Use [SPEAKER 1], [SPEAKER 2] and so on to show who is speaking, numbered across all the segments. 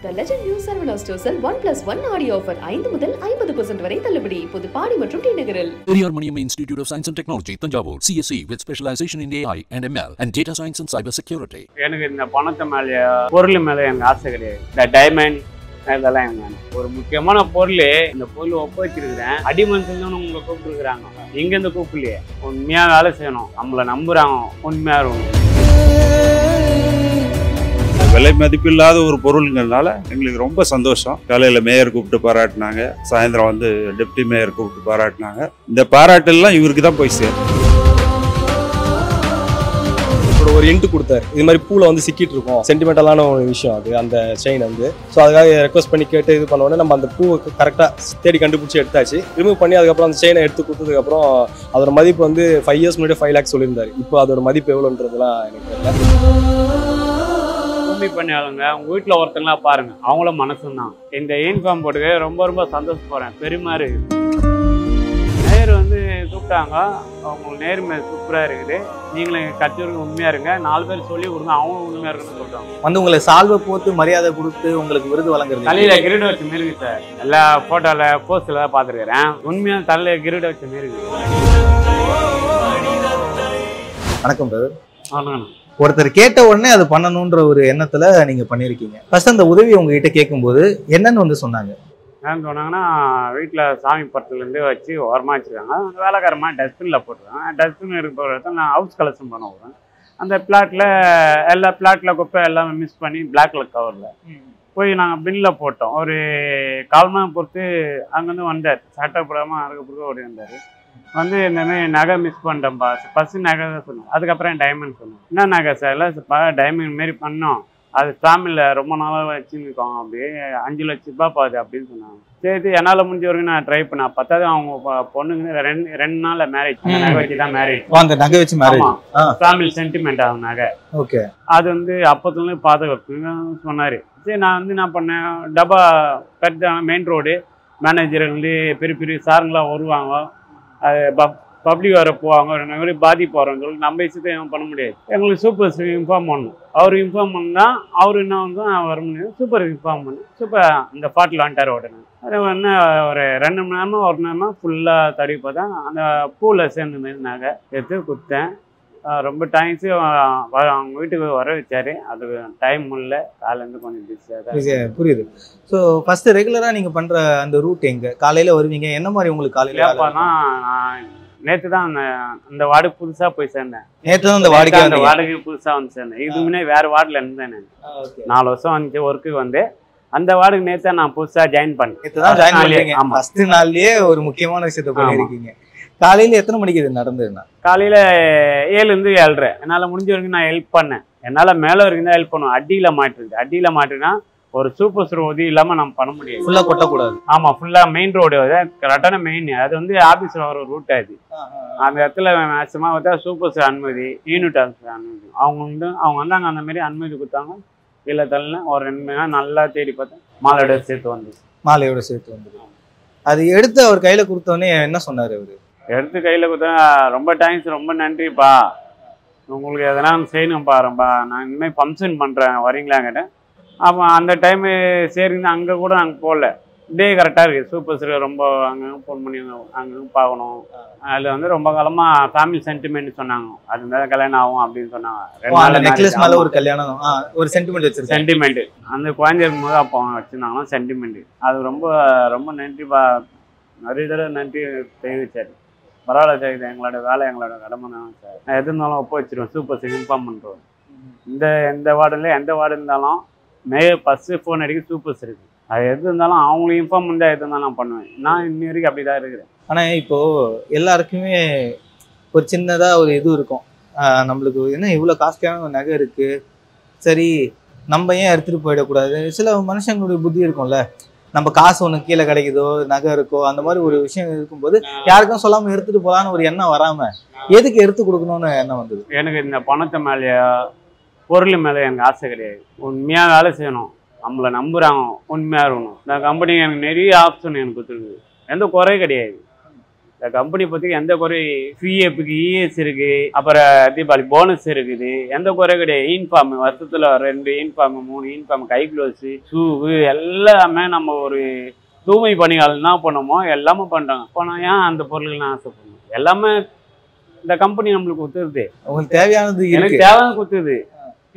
[SPEAKER 1] The legend new Sarvana Stores 1+1 audio offer 5 முதல் 50% வரை தள்ளுபடி. புதுப்பாடி மற்றும் டிநகரில்.
[SPEAKER 2] Periyar Maniamma Institute of Science and Technology, Tanjavur, CSE with specialization in AI and ML and data science and cyber security.
[SPEAKER 3] எனக்கு இந்த பணத்தை மேலே பொருள் மேலே எனக்கு ஆசை கிடையாது. இந்த டைமண்ட் இதெல்லாம் எனக்கு ஒரு முக்கியமான பொருள். இந்த பொருள் ஒப்ப வச்சிருக்கிறேன். அடிமன்ஸ் உங்களை கூப்பிட்டுருக்குறாங்க. இங்கேருந்து கூப்பிடலையே. உண்மையாக வேலை செய்யணும். நம்மளை நம்புறாங்க. உண்மையாக இருக்கணும்.
[SPEAKER 4] விலை மதிப்பில்லாத ஒரு பொருளுங்கிறதுனால எங்களுக்கு ரொம்ப சந்தோஷம். காலையில் மேயர் கூப்பிட்டு பாராட்டினாங்க, சாயந்தரம் வந்து டெப்டி மேயர் கூப்பிட்டு பாராட்டினாங்க. இந்த பாராட்டெல்லாம் இவருக்கு தான் போய் சேரும்.
[SPEAKER 5] ஒரு இன்ட்டு கொடுத்தாரு, இது மாதிரி பூவில் வந்து சிக்கிட்டு இருக்கும், சென்டிமெண்டலான ஒரு விஷயம் அது, அந்த செயின் வந்து. ஸோ அதுக்காக ரெக்வஸ்ட் பண்ணி கேட்டு இது பண்ண உடனே நம்ம அந்த பூவை கரெக்டாக தேடி கண்டுபிடிச்சி எடுத்தாச்சு. ரிமூவ் பண்ணி அதுக்கப்புறம் அந்த செயினை எடுத்து கொடுத்ததுக்கப்புறம் அதோட மதிப்பு வந்து 5 years முன்னாடி 5 lakhs சொல்லியிருந்தாரு. இப்போ அதோட மதிப்பு எவ்வளோன்றதுலாம் எனக்கு தெரியல.
[SPEAKER 3] பண்ணியாளுங்க உங்க வீட்டில் ஒருத்தங்களா பாருங்க, அவங்களும் மனசுதான். இந்த யூனிஃபார்ம் போட்டு ரொம்ப ரொம்ப சந்தோஷப்படுறேன். பெருமை இருக்கு. நேர் வந்து கூப்பிட்டாங்க, அவங்களுக்கு நேர்மை சூப்பராக இருக்குது. நீங்களும் கச்சூருக்கு உண்மையா இருங்க, 4 பேர் சொல்லி கொடுங்க, அவங்களும் உண்மையா இருக்குன்னு சொல்றாங்க.
[SPEAKER 6] வந்து உங்களை சால்வை போட்டு மரியாதை கொடுத்து உங்களுக்கு விருது வழங்குறது.
[SPEAKER 3] தலையில கிரீட வச்ச மாரி இருக்கு சார். எல்லா போட்டோல போஸ்ட்ல பார்த்துருக்கிறேன். உண்மையா தலையில கிரீட வச்ச மாரி இருக்கு.
[SPEAKER 6] வணக்கம் பிரதர்.
[SPEAKER 3] ஆமாம்.
[SPEAKER 6] ஒருத்தர் கேட்ட உடனே அது பண்ணணுன்ற ஒரு எண்ணத்துல நீங்க பண்ணிருக்கீங்க. ஃபர்ஸ்ட் அந்த உதவி உங்ககிட்ட கேட்கும்போது என்னன்னு வந்து சொன்னாங்க?
[SPEAKER 3] ஏன்னு சொன்னாங்கன்னா, வீட்டில் சாமி படத்துலேருந்து வச்சு ஓரமாக வச்சுருக்காங்க. வேலைக்காரமா டஸ்ட்பினில் போட்டுருக்காங்க. டஸ்ட்பின் இருக்கிற இடத்துல நான் ஹவுஸ் கலெக்ஷன் பண்ண விடுறேன். அந்த பிளாட்டில் எல்லா பிளாட்டில் குப்பை எல்லாமே மிக்ஸ் பண்ணி பிளாக் கலர் கவரில் போய் நாங்கள் பின்னில் போட்டோம். ஒரு 1/4 மணி நேரம் பொறுத்து அங்கேருந்து வந்தார். சட்டை போடாமல் அதுக்கு ஓடி வந்தார். வந்து இந்தமாதிரி நகை மிஸ் பண்ணிட்டேன்ப்பா. ஃபஸ்ட்டு நகை தான் சொன்னோம், அதுக்கப்புறம் டைமண்ட் சொன்னோம். என்ன நகை சார்? இல்லை டைமண்ட் மாரி பண்ணோம், அது ஃபேமிலியில் ரொம்ப நாளாக வச்சுருக்கோம். அப்படியே 5 லட்ச ரூபாய் பாது அப்படின்னு சொன்னாங்க. சரி, என்னால் முடிஞ்ச வரைக்கும் நான் ட்ரை பண்ணேன். 10வது அவங்க பொண்ணுங்க 2 நாளில் மேரேஜ். நகை வச்சு தான் மேரேஜ்.
[SPEAKER 6] அந்த நகை வச்சு மேரேஜ்.
[SPEAKER 3] ஃபேமிலி சென்டிமெண்ட் ஆகும் நகை.
[SPEAKER 6] ஓகே.
[SPEAKER 3] அது வந்து அப்போத்துலேருந்து பாதுகாப்பு சொன்னார். சரி, நான் வந்து என்ன பண்ணேன், டப்பா கட்டு மெயின் ரோடு மேனேஜர் வந்து பெரிய பெரிய சாருங்களாம் வருவாங்க. அது பப்ளிக் வர போவாங்க. மாதிரி பாதிப்பு வரோன்னு சொல்லி நம்ம விஷயத்தை பண்ண முடியாது. எங்களுக்கு சூப்பர் இன்ஃபார்ம் பண்ணணும். அவர் இன்ஃபார்ம் பண்ணால் அவர் என்ன வந்து வர முடியாது. சூப்பர் இன்ஃபார்ம் பண்ணு. சூப்பர் இந்த பாட்டில் வந்துட்டார் உடனே. அது என்ன ஒரு 2 மணி நேரமாக 1 நேரமாக ஃபுல்லாக தடவி பார்த்தா அந்த பூவில் சேர்ந்து மாரி நகை எடுத்து கொடுத்தேன். ரொம்ப டைம்ஸு அவங்க வீட்டுக்கு வர வச்சாரு. அது டைம் இல்லை, காலையிலேருந்து கொஞ்சம் பிஸியாக தான்.
[SPEAKER 6] புரியுது. ஸோ ஃபர்ஸ்ட் ரெகுலராக நீங்கள் பண்ணுற அந்த ரூட் எங்கே? காலையில் வருவீங்க, என்ன மாதிரி உங்களுக்கு காலையில்?
[SPEAKER 3] அப்போனா நேற்று தான் அந்த வார்டுக்கு புதுசாக போய் சேர்ந்தேன்.
[SPEAKER 6] நேற்று தான் அந்த வார்டுக்கு
[SPEAKER 3] புதுசாக வந்து சேர்ந்தேன். இதுக்கு முன்னே வேறு வார்டில் இருந்தேன். நான் 4 வருஷம் வந்துச்சு ஒர்க்குக்கு வந்து. அந்த வார்டுக்கு நேற்று நான் புதுசாக ஜாயின் பண்ணேன்.
[SPEAKER 6] நேற்று தான் ஜாயின் பண்ணீங்க. ஆமாம், ஃபர்ஸ்ட் நாள்லேயே ஒரு முக்கியமான விஷயத்த பண்ணியிருக்கீங்க. காலையில் எத்தனை மணிக்கு இது நடந்ததுன்னா?
[SPEAKER 3] காலையில் 7லேருந்து 7:30. என்னால் முடிஞ்ச வரைக்கும் நான் ஹெல்ப் பண்ணேன். என்னால் மேலே வரைக்கும் தான் ஹெல்ப் பண்ணுவேன். அடியில் மாட்டிருக்கு. அடியில் மாட்டினா ஒரு சூப்பர் ஸ்டோர் உதவி இல்லாமல் நம்ம பண்ண முடியாது.
[SPEAKER 6] ஃபுல்லாக கொட்டக்கூடாது.
[SPEAKER 3] ஆமாம், ஃபுல்லாக மெயின் ரோடு கரெக்டான மெயின். அது வந்து ஆஃபீஸில் வர ரூட் ஆகுது. அந்த இடத்துல மேக்ஸிமம் பார்த்தா சூப்பர் ஸ்டோர் அனுமதி, யூனிட் ஆஃபீஸர் அனுமதி. அவங்க வந்தாங்க, அந்த மாதிரி அனுமதி கொடுத்தாங்க. இல்லை தள்ளன ஒரு 2 மணி நேரம் நல்லா தேடி பார்த்தேன். மாலையோட சேர்த்து வந்து
[SPEAKER 6] அது எடுத்து அவர் கையில் கொடுத்தோடனே என்ன சொன்னார்? அவர்
[SPEAKER 3] எடுத்து கையில் கொடுத்தா, ரொம்ப தேங்க்ஸ், ரொம்ப நன்றிப்பா, உங்களுக்கு எதனா செய்யணும்ப்பா, ரொம்ப நான் இனிமேல் ஃபங்க்ஷன் பண்ணுறேன், வரீங்களா கேட்டேன். அப்போ அந்த டைமு சரிங்க, அங்கே கூட நாங்கள் போகல. டே கரெக்டாக இருக்குது. சூப்பர் ஸ்டோர் ரொம்ப அங்கே ஃபோன் பண்ணி அங்கே பார்க்கணும். அதில் வந்து ரொம்ப காலமாக ஃபேமிலி சென்டிமெண்ட் சொன்னாங்க. அது இருந்தால் கல்யாணம் ஆகும் அப்படின்னு சொன்னாங்க. 2 நாள்
[SPEAKER 6] நெக்லஸ் மேலே ஒரு கல்யாணம், ஒரு சென்டிமெண்ட் வச்சிருக்கேன்.
[SPEAKER 3] சென்டிமெண்ட்டு அந்த குழந்தை இருக்கும்போது அப்போ அவங்க வச்சுருந்தாங்கன்னா சென்டிமெண்ட்டு. அது ரொம்ப ரொம்ப நன்றிப்பா, நிறைய தடவை நன்றி தெரிவிச்சார். பரவாயில்ல சார், இது எங்களோட வேலை, எங்களோட கடமை தான் சார். நான் எது இருந்தாலும் ஒப்ப வச்சிருவேன். சூப்பர் சார் இன்ஃபார்ம் பண்ணுறோம். எந்த வார்டில் எந்த வார்டு இருந்தாலும் ஃபஸ்ட்டு ஃபோன் அடிக்க சூப்பர் சார் இருக்குது. அது எது இருந்தாலும் அவங்களுக்கு இன்ஃபார்ம் பண்ணால் எது இருந்தாலும் நான் பண்ணுவேன். நான் இன்னி வரைக்கும் அப்படி தான் இருக்கிறேன்.
[SPEAKER 6] ஆனால் இப்போது எல்லாருக்குமே ஒரு சின்னதாக ஒரு இது இருக்கும். நம்மளுக்கு என்ன இவ்வளோ காஸ்ட்லியான ஒரு நகை இருக்குது, சரி நம்ம ஏன் எடுத்துகிட்டு போயிடக்கூடாது? சில மனுஷங்களுடைய புத்தி இருக்கும்ல, நம்ம காசு ஒன்று கீழே கிடைக்குதோ, நகை இருக்கோ, அந்த மாதிரி ஒரு விஷயம் இருக்கும்போது யாருக்கும் சொல்லாமல் எடுத்துகிட்டு போகலான்னு ஒரு எண்ணம் வராமல் எதுக்கு எடுத்து கொடுக்கணும்னு எண்ணம் வந்தது?
[SPEAKER 3] எனக்கு இந்த பணத்தை மேலே பொருள் மேலே எனக்கு ஆசை கிடையாது. உண்மையாக வேலை செய்யணும், நம்மளை நம்புகிறாங்க, உண்மையாக இருக்கணும். இந்த கம்பெனி எனக்கு நிறைய ஆப்ஷன் எனக்கு கொடுத்துருக்கு. எந்த குறை கிடையாது. இந்த கம்பெனி பற்றி எந்த குறை பிஎஃப்க்கு இஎஸ் இருக்குது, அப்புறம் தீபாவளி போனஸ் இருக்குது, எந்த குறை கிடையாது. யூனிஃபார்ம் வருஷத்தில் 2 யூனிஃபார்ம் 3 யூனிஃபார்ம், கை க்ளோஸு, ஷூவு எல்லாமே நம்ம ஒரு தூய்மை பணிகள் என்ன பண்ணுமோ எல்லாமே பண்ணுறாங்க. போனால் ஏன் அந்த பொருள்கள் நான் ஆசைப்படணும்? எல்லாமே இந்த கம்பெனி நம்மளுக்கு கொடுத்துருது.
[SPEAKER 6] உங்களுக்கு தேவையானது
[SPEAKER 3] எனக்கு தேவையான கொடுத்துருது,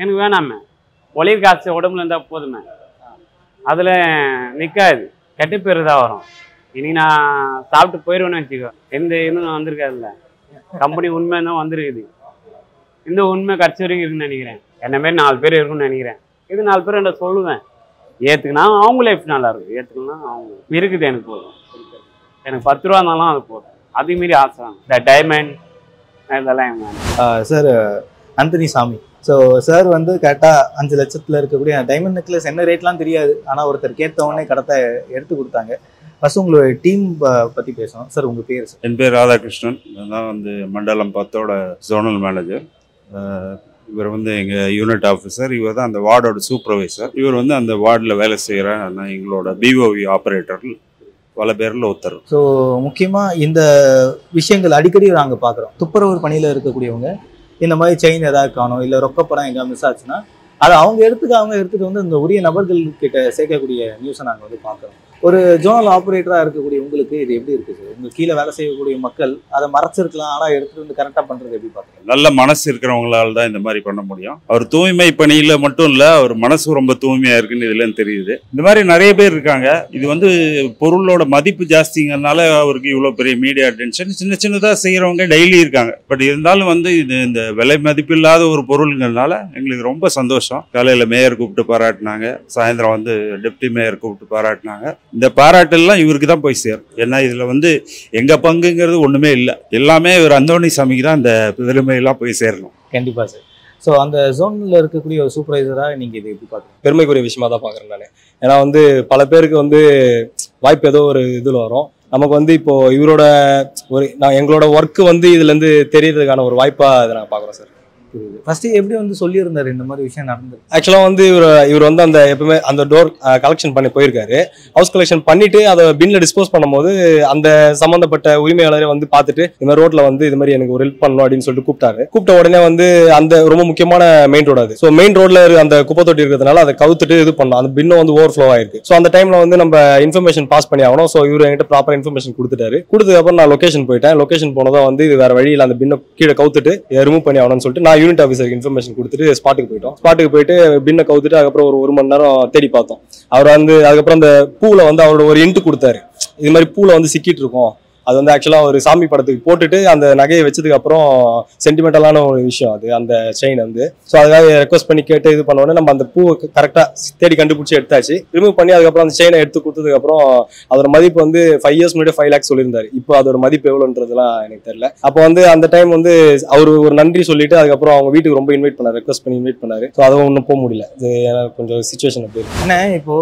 [SPEAKER 3] எனக்கு வேணாமே. ஒளிர் காசு உடம்புல இருந்தால் போதுமே, அதில் நிற்காது, கெட்ட பேர் தான் வரும். இன்னைக்கு நான் சாப்பிட்டு போயிடுவேன்னு வச்சுக்கோ, எந்த இதுவும் வந்திருக்காதுல்ல. கம்பெனி உண்மை தான் வந்திருக்குது. இந்த உண்மை கடைசி வரைக்கும் இருக்குன்னு நினைக்கிறேன். என்ன மாரி 4 பேர் இருக்குன்னு நினைக்கிறேன். இது 4 பேர் என்ன சொல்லுவேன். ஏற்றுக்குனா அவங்க லைஃப் நல்லா இருக்கும், ஏற்றுக்கணும்னா அவங்க இருக்குது. எனக்கு போதும், எனக்கு 10 ரூபா இருந்தாலும் அது போதும். அதே மாரி ஆசை இந்த டைமண்ட் இதெல்லாம்.
[SPEAKER 6] சார் அந்தனி சாமி, ஸோ சார் வந்து கரெக்டாக 5 லட்சத்தில் இருக்கக்கூடிய டைமண்ட் நெக்லஸ் என்ன ரேட்லாம் தெரியாது, ஆனால் ஒருத்தர் கேட்டவொடனே கடத்தை எடுத்து கொடுத்தாங்க. ஃபர்ஸ்ட் உங்களோட டீம் பற்றி பேசணும் சார். உங்கள் பேர் சார்?
[SPEAKER 4] என் பேர் ராதாகிருஷ்ணன். நான் வந்து மண்டலம் 10ஓட ஜோனல் மேனேஜர். இவர் வந்து எங்கள் யூனிட் ஆஃபீஸர். இவர் தான் அந்த வார்டோட சூப்பர்வைசர். இவர் வந்து அந்த வார்டில் வேலை செய்கிற எங்களோட பிஓவி ஆப்ரேட்டர் பல பேரில் ஒருத்தர்.
[SPEAKER 6] ஸோ முக்கியமாக இந்த விஷயங்கள் அடிக்கடி நாங்கள் பார்க்குறோம். துப்புரவு பணியில் இருக்கக்கூடியவங்க இந்த மாதிரி செயின் ஏதாவது காணும், இல்லை ரொக்கப்படம் எங்கே மிஸ் ஆச்சுன்னா அதை அவங்க எடுத்துகிட்டு வந்து இந்த உரிய நபர்கள் கிட்ட சேர்க்கக்கூடிய நியூஸை நாங்கள் வந்து பார்க்குறோம். ஒரு ஜோனல் ஆப்ரேட்டராக இருக்கக்கூடிய உங்களுக்கு இது எப்படி இருக்குது சார்? உங்கள் கீழே வேலை செய்யக்கூடிய மக்கள் அதை மறைச்சிருக்கலாம், ஆனால் எடுத்துகிட்டு வந்து கரெக்டாக பண்ணுறது எப்படி பார்க்குறீங்க?
[SPEAKER 4] நல்ல மனசு இருக்கிறவங்களால தான் இந்த மாதிரி பண்ண முடியும். அவர் தூய்மை பணியில் மட்டும் இல்லை, அவர் மனசு ரொம்ப தூய்மையாக இருக்குன்னு இதுலன்னு தெரியுது. இந்த மாதிரி நிறைய பேர் இருக்காங்க. இது வந்து பொருளோட மதிப்பு ஜாஸ்திங்கிறதுனால அவருக்கு இவ்வளோ பெரிய மீடியா அட்டென்ஷன். சின்ன சின்னதாக செய்கிறவங்க டெய்லி இருக்காங்க. பட் இருந்தாலும் வந்து இது இந்த விலை மதிப்பில்லாத ஒரு பொருளுங்கிறதுனால எங்களுக்கு ரொம்ப சந்தோஷம். காலையில் மேயர் கூப்பிட்டு பாராட்டினாங்க, சாயந்தரம் வந்து டெப்டி மேயர் கூப்பிட்டு பாராட்டினாங்க. இந்த பாராட்டெல்லாம் இவருக்கு தான் போய் சேரும். ஏன்னா இதில் வந்து எங்கள் பங்குங்கிறது ஒன்றுமே இல்லை, எல்லாமே இவர் அந்தோணி சாமிக்கு தான் இந்த பெருமையெல்லாம் போய் சேரணும்.
[SPEAKER 6] கண்டிப்பாக சார். ஸோ அந்த ஜோனில் இருக்கக்கூடிய ஒரு சூப்பர்வைசராக நீங்கள் இதை எப்படி பார்க்குறீங்க?
[SPEAKER 5] பெருமைக்குரிய விஷயமா தான் பார்க்குறேன் நான். ஏன்னா வந்து பல பேருக்கு வந்து வாய்ப்பு ஏதோ ஒரு இதில் வரும். நமக்கு வந்து இப்போ இவரோட எங்களோட ஒர்க்கு வந்து இதுலேருந்து தெரியறதுக்கான ஒரு வாய்ப்பாக இதை நான் பார்க்குறோம் சார்.
[SPEAKER 6] ஃபர்ஸ்ட் எப்படி வந்து சொல்லியிருந்தாரு இந்த மாதிரி விஷயம் நடந்தது?
[SPEAKER 5] ஆக்சுவலாக வந்து இவர் வந்து அந்த எப்பவுமே அந்த டோர் கலெக்ஷன் பண்ணி போயிருக்காரு. ஹவுஸ் கலெக்ஷன் பண்ணிட்டு அதை பின்ல டிஸ்போஸ் பண்ணும்போது அந்த சம்பந்தப்பட்ட உரிமையாளரை வந்து பார்த்துட்டு இந்த மாதிரி ரோட்ல வந்து இது மாதிரி எனக்கு ஒரு ஹெல்ப் பண்ணணும் அப்படின்னு சொல்லிட்டு கூப்பிட்டாரு. கூப்பிட்ட உடனே வந்து அந்த ரொம்ப முக்கியமான மெயின் ரோடு அது. ஸோ மெயின் ரோட்ல அந்த குப்பை தொட்டி இருக்கிறதுனால அதை கவுத்துட்டு இது பண்ணோம். அந்த பின்னும் வந்து ஓவர் ஃப்ளோ ஆயிருக்கு. ஸோ அந்த டைம்ல வந்து நம்ம இன்ஃபர்மேஷன் பாஸ் பண்ணி ஆகணும். ஸோ இவர் என்கிட்ட ப்ராப்பர் இன்ஃபர்மேஷன் கொடுத்துட்டாரு. கொடுத்ததுக்கப்புறம் நான் லொகேஷன் போயிட்டேன். லொகேஷன் போனதான் வந்து இது வேற வழியில் அந்த பின்னை கீழே கவுத்துட்டு ரிமூவ் பண்ணி ஆகணும்னு சொல்லிட்டு நான் யூனிட் ஆஃபீஸருக்கு இன்ஃபர்மேஷன் கொடுத்துட்டு ஸ்பாட்டுக்கு போயிட்டோம். ஸ்பாட்டுக்கு போயிட்டு பின்னை கவுத்துட்டு அதுக்கப்புறம் ஒரு 1 மணி நேரம் தேடி பார்த்தோம். அவர் வந்து அதுக்கப்புறம் அந்த பூவில் வந்து அவரோட ஒரு இன்ட்டு கொடுத்தாரு. இது மாதிரி பூவில் வந்து சிக்கிட்டு இருக்கும், அது வந்து ஆக்சுவலாக ஒரு சாமி படத்துக்கு போட்டுட்டு அந்த நகையை வச்சதுக்கு அப்புறம் சென்டிமெண்டலான ஒரு விஷயம் அது, அந்த செயின் வந்து. ஸோ அதுக்காக ரெக்வஸ்ட் பண்ணி கேட்டு இது பண்ண உடனே நம்ம அந்த பூவை கரெக்டாக தேடி கண்டுபிடிச்சி எடுத்தாச்சு. ரிமூவ் பண்ணி அதுக்கப்புறம் அந்த செயினை எடுத்து கொடுத்ததுக்கப்புறம் அதோட மதிப்பு வந்து 5 இயர்ஸ் முன்னாடி 5 lakhs சொல்லியிருந்தாரு. இப்போ அதோட மதிப்பு எவ்வளோன்றதுலாம் எனக்கு தெரியல. அப்போ வந்து அந்த டைம் வந்து அவர் ஒரு நன்றி சொல்லிட்டு அதுக்கப்புறம் அவங்க வீட்டுக்கு ரொம்ப இன்வைட் பண்ணாரு, ரெக்வஸ்ட் பண்ணி இன்வைட் பண்ணாரு. ஸோ அதுவும் ஒன்றும் போக முடியல, இது கொஞ்சம் சுச்சுவேஷன் அப்படி இருக்கு.
[SPEAKER 6] ஆனால் இப்போ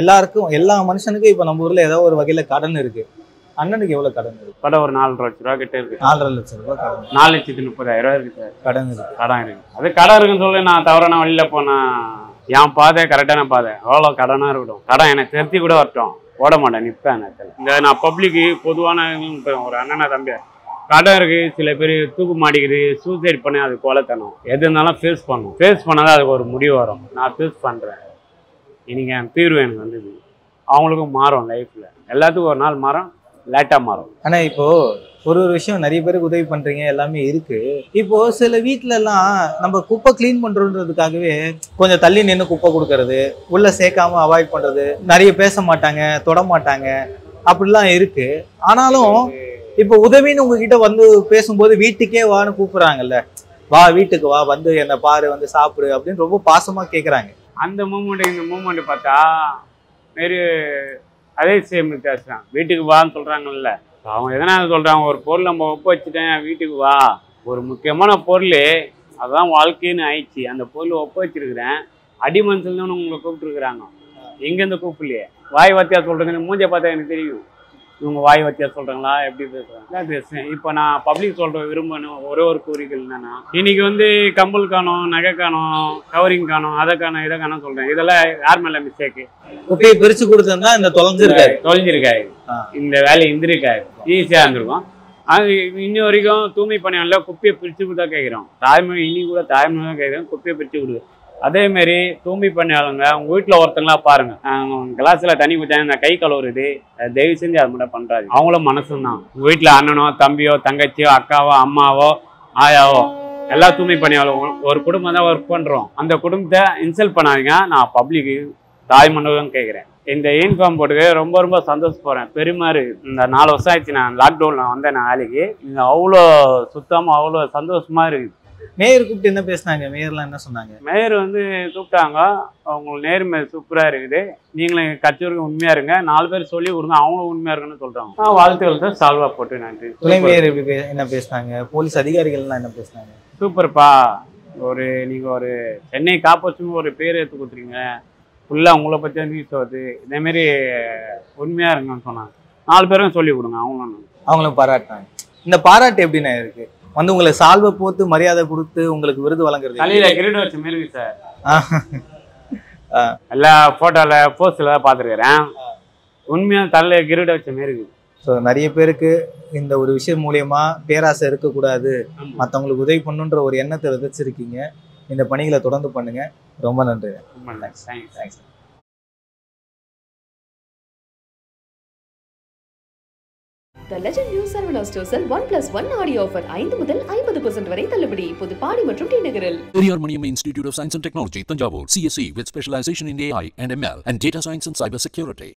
[SPEAKER 6] எல்லாருக்கும் எல்லா மனுஷனுக்கும் இப்போ நம்ம ஊரில் ஏதோ ஒரு வகையில் கடன் இருக்கு. அண்ணனுக்கு எவ்வளோ கடன் இருக்கு?
[SPEAKER 3] கடன் ஒரு 4 லட்ச ரூபா கிட்ட இருக்கு.
[SPEAKER 6] 4.5 லட்சம் ரூபாய் கடன்.
[SPEAKER 3] 4,30,000 இருக்கு சார்.
[SPEAKER 6] கடன் இருக்கு.
[SPEAKER 3] கடன் இருக்கு. அது கடன் இருக்குன்னு சொல்லி நான் தவறான வழியில போனா என் பாதை கரெக்டான பாதை எவ்வளோ கடனாக இருக்கட்டும், கடன் எனக்கு திருத்தி கூட வரட்டும், ஓட மாட்டேன், நிற்பேன். இந்த நான் பப்ளிக்கு பொதுவான ஒரு அண்ணனா தம்பி கடன் இருக்கு, சில பேர் தூக்கு மாட்டிக்குது, சூசைட் பண்ணி அது கொலைத்தனம், எது இருந்தாலும் ஃபேஸ் பண்ணணும். ஃபேஸ் பண்ணாதான் அதுக்கு ஒரு முடிவு வரும். நான் ஃபேஸ் பண்ணுறேன், இன்னைக்கு என் தீர்வு எனக்கு வந்தது. அவங்களுக்கும் மாறும், லைஃப்பில் எல்லாத்துக்கும் ஒரு நாள் மாறும், லேட்டாக மாறும்.
[SPEAKER 6] ஆனால் இப்போ ஒரு விஷயம் நிறைய பேருக்கு உதவி பண்றீங்க, எல்லாமே இருக்கு. இப்போ சில வீட்டுல எல்லாம் நம்ம குப்பை கிளீன் பண்றோன்றதுக்காகவே கொஞ்சம் தள்ளி நின்று குப்பை கொடுக்கறது, உள்ள சேர்க்காம அவாய்ட் பண்றது, நிறைய பேச மாட்டாங்க, தொட மாட்டாங்க, அப்படிலாம் இருக்கு. ஆனாலும் இப்போ உதவின்னு உங்ககிட்ட வந்து பேசும்போது வீட்டுக்கே வான்னு கூப்பிடுறாங்கல்ல, வா வீட்டுக்கு வா, வந்து என்னை பாரு, வந்து சாப்பிடு அப்படின்னு ரொம்ப பாசமா கேட்குறாங்க.
[SPEAKER 3] அந்த மூமெண்ட் இந்த மூமெண்ட் பார்த்தா மாரி அதே சேம் வித்தியாசம். வீட்டுக்கு வான்னு சொல்கிறாங்கல்ல, அவங்க எதனால் சொல்கிறாங்க, ஒரு பொருள் நம்ம ஒப்ப வச்சுட்டேன் வீட்டுக்கு வா, ஒரு முக்கியமான பொருள் அதுதான் வாழ்க்கைன்னு ஆயிடுச்சு, அந்த பொருள் ஒப்ப வச்சிருக்கிறேன், அடி மனுஷன் உங்களை கூப்பிட்டுருக்குறாங்க, எங்கேருந்து கூப்பிடலையே, வாய் வார்த்தையாக சொல்கிறதுன்னு மூஞ்சை பார்த்தா எனக்கு தெரியும். இவங்க வாய் வச்சா சொல்கிறாங்களா எப்படி பேசுகிறாங்க பேசுகிறேன். இப்போ நான் பப்ளிக் சொல்கிற விரும்பணும் ஒரே ஒரு கோரிக்கை என்னன்னா, இன்னைக்கு வந்து கம்பல் காணும், நகை காணும், கவரிங் காணும், அதை காணும், இதை காணும் சொல்கிறேன். இதெல்லாம் யார் மேலே மிஸ்டேக்கு?
[SPEAKER 6] குப்பையை பிரிச்சு கொடுத்தா இந்த
[SPEAKER 3] தொலைஞ்சிருக்காரு, இந்த வேலை இருந்திருக்காரு, ஈஸியாக இருந்திருக்கும். அது இன்னி வரைக்கும் தூய்மை பணியாளர் குப்பையை பிரித்து கொடுத்தா கேட்குறோம். தாய்மொழி இன்னி கூட தாய்மொழி தான் கேட்குறோம், குப்பையை பிரித்து கொடுக்குது. அதேமாரி தூய்மை பணியாளங்க உங்கள் வீட்டில் ஒருத்தங்களா பாருங்கள், கிளாஸில் தண்ணி குடிச்சாங்க இந்த கை கழுவுறது, தயவு செஞ்சு அது மட்டும் பண்ணுறாரு. அவங்களும் மனசுதான். உங்கள் வீட்டில் அண்ணனோ தம்பியோ தங்கச்சியோ அக்காவோ அம்மாவோ ஆயாவோ எல்லா தூய்மை பணியாளரும் ஒரு குடும்பம் தான் ஒர்க் பண்ணுறோம். அந்த குடும்பத்தை இன்சல்ட் பண்ணாதீங்க. நான் பப்ளிக்கு தாய்மண்டலம் கேட்குறேன். இந்த யூனிஃபார்ம் போட்டுக்க ரொம்ப ரொம்ப சந்தோஷப்படுறேன். பெருமை இருக்குது. இந்த 4 வருஷம் ஆயிடுச்சு நான் லாக்டவுனில் வந்தேன். நான் வேலைக்கு இங்கே அவ்வளோ சுத்தமாக அவ்வளோ சந்தோஷமாக இருக்குது.
[SPEAKER 6] மேயர் கூப்பிட்டு என்ன பேசினாங்க? மேயர்லாம் என்ன சொன்னாங்க?
[SPEAKER 3] மேயர் வந்து கூப்பிட்டாங்க, அவங்களுக்கு நேர்மை சூப்பராக இருக்குது, நீங்களும் கட்சியோருக்கு உண்மையாக இருங்க, 4 பேர் சொல்லி கொடுங்க, அவங்களும் உண்மையாக இருக்குன்னு சொல்கிறாங்க. வாழ்த்துக்கள் தான் சால்வா போட்டு நன்றி.
[SPEAKER 6] துணை மேயர் என்ன பேசினாங்க? போலீஸ் அதிகாரிகள்லாம் என்ன பேசினாங்க?
[SPEAKER 3] சூப்பர்ப்பா, நீங்கள் ஒரு சென்னை காப்பாற்றுன்னு ஒரு பேர் எடுத்து கொடுத்துருங்க, ஃபுல்லாக உங்களை பற்றி நியூஸ் வருது, இதேமாரி உண்மையாக இருங்கன்னு சொன்னாங்க. 4 பேரும் சொல்லி கொடுங்க,
[SPEAKER 6] அவங்களும் பாராட்டினாங்க. இந்த பாராட்டு எப்படின்னா இருக்கு? வந்து உங்களை சால்வை போட்டு மரியாதை கொடுத்து உங்களுக்கு விருது வழங்குறது
[SPEAKER 3] தலையில கிரீடம் வச்ச மாரி இருக்கு சார். எல்லா போட்டோல போஸ்ட்ல பார்த்துருக்கிறேன். உண்மையாக தலையில கிரீடம் வச்ச மாரி இருக்கு.
[SPEAKER 6] ஸோ நிறைய பேருக்கு இந்த ஒரு விஷயம் மூலியமா பேராசை இருக்கக்கூடாது, மற்றவங்களுக்கு உதவி பண்ணுன்ற ஒரு எண்ணத்தை விதைச்சிருக்கீங்க. இந்த பணிகளை தொடர்ந்து பண்ணுங்க. ரொம்ப நன்றி.
[SPEAKER 3] ரொம்ப thanks.
[SPEAKER 1] The Legend New Sarvana Stores 1+1 Aadi offer 5 முதல் 50% வரை தள்ளுபடி. புது பாடி மற்றும் டி நகரில்.
[SPEAKER 2] Periyar Maniam Institute of Science and Technology, Tanjavur, CSE with specialization in AI and ML and data science and cyber security.